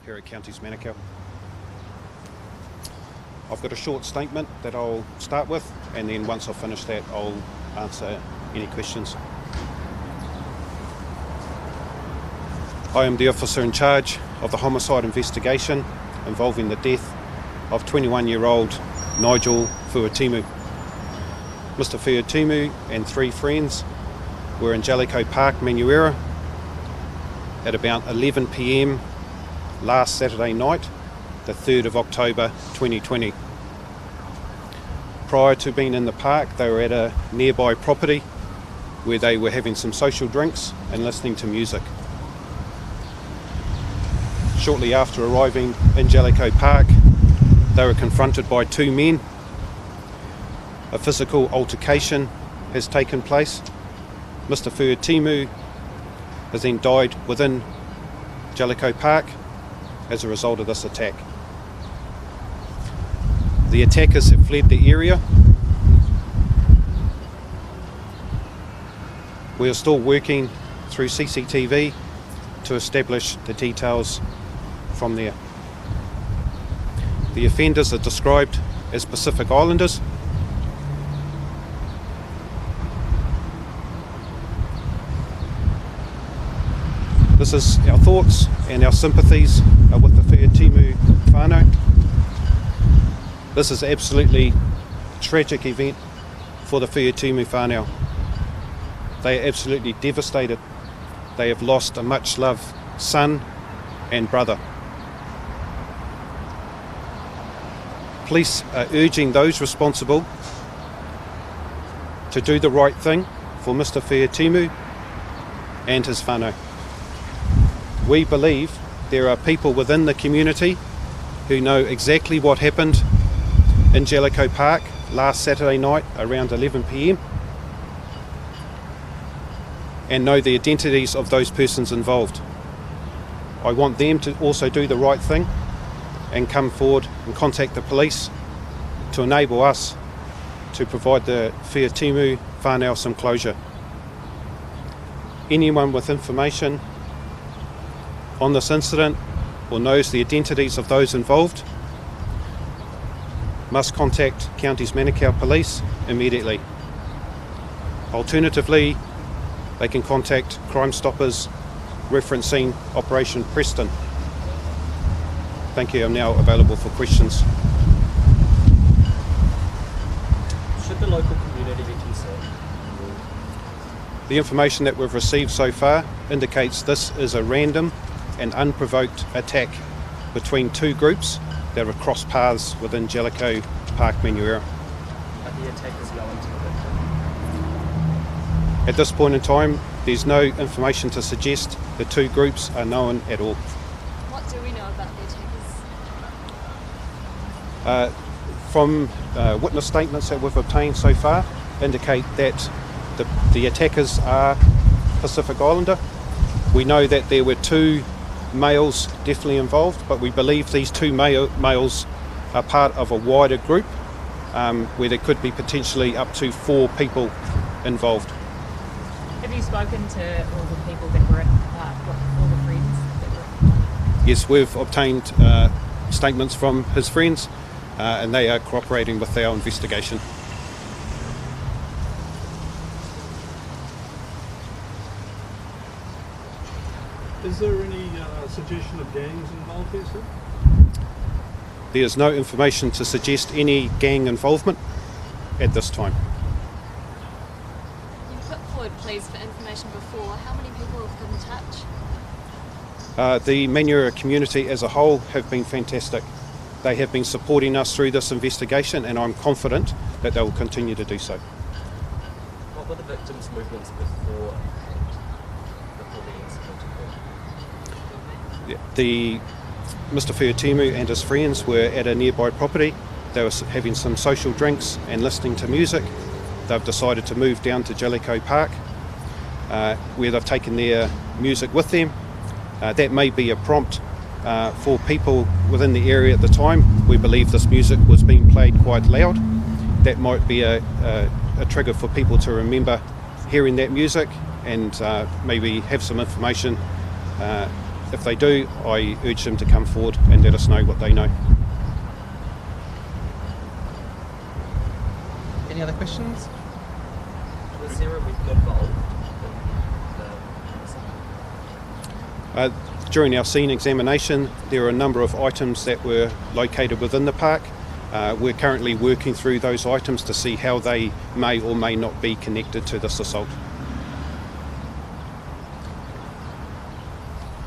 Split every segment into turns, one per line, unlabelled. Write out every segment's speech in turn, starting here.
here at Counties Manukau. I've got a short statement that I'll start with, and then once I've finished that I'll answer any questions. I am the officer in charge of the homicide investigation involving the death of 21-year-old Nigel Fuatimu. Mr Fuatimu and 3 friends were in Jellicoe Park, Manurewa at about 11 p.m. last Saturday night, the 3rd of October 2020. Prior to being in the park, they were at a nearby property where they were having some social drinks and listening to music. Shortly after arriving in Jellicoe Park, they were confronted by 2 men. A physical altercation has taken place. Mr Fuatimu has then died within Jellicoe Park as a result of this attack. The attackers have fled the area. We are still working through CCTV to establish the details from there. The offenders are described as Pacific Islanders. This is our thoughts and our sympathies are with the Fuatimu whānau. This is absolutely tragic event for the Fuatimu whānau. They are absolutely devastated. They have lost a much loved son and brother. Police are urging those responsible to do the right thing for Mr Fuatimu and his whānau. We believe there are people within the community who know exactly what happened in Jellicoe Park last Saturday night around 11 p.m. and know the identities of those persons involved. I want them to also do the right thing and come forward and contact the police to enable us to provide the Fuatimu whānau some closure. Anyone with information on this incident or knows the identities of those involved must contact Counties Manukau Police immediately. Alternatively, they can contact Crime Stoppers referencing Operation Preston. Thank you. I'm now available for questions.
Should the local community be concerned?
The information that we've received so far indicates this is a random and unprovoked attack between 2 groups that have crossed paths within Jellicoe Park, Manurewa.
Are the attackers known to the victim?
At this point in time, there's no information to suggest the 2 groups are known at all.
What do we know about the attackers?
From witness statements that we've obtained so far indicate that the attackers are Pacific Islander. We know that there were 2 males definitely involved, but we believe these 2 males are part of a wider group where there could be potentially up to 4 people involved.
Have you spoken to all the people that were at the park, all the friends that were at the park?
Yes, we've obtained statements from his friends and they are cooperating with our investigation.
Is there any suggestion of gangs involved here, sir?
There is no information to suggest any gang involvement at this time.
You put forward pleas for information before. How many people have been in touch?
The Manurewa community as a whole have been fantastic. They have been supporting us through this investigation and I'm confident that they will continue to do so.
What were the victims' movements before the incident occurred?
Mr Fuatimu and his friends were at a nearby property. They were having some social drinks and listening to music. They've decided to move down to Jellicoe Park where they've taken their music with them. That may be a prompt for people within the area at the time. We believe this music was being played quite loud. That might be a trigger for people to remember hearing that music and maybe have some information if they do, I urge them to come forward and let us know what they know.
Any other questions?
Was there a weapon involved in the
During our scene examination, there are a number of items that were located within the park. We're currently working through those items to see how they may or may not be connected to this assault.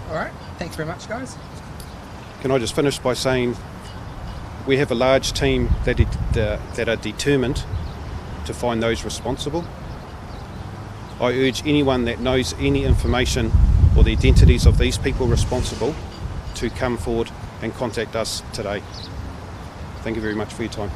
All right. Thanks very much, guys.
Can I just finish by saying we have a large team that are determined to find those responsible. I urge anyone that knows any information or the identities of these people responsible to come forward and contact us today. Thank you very much for your time.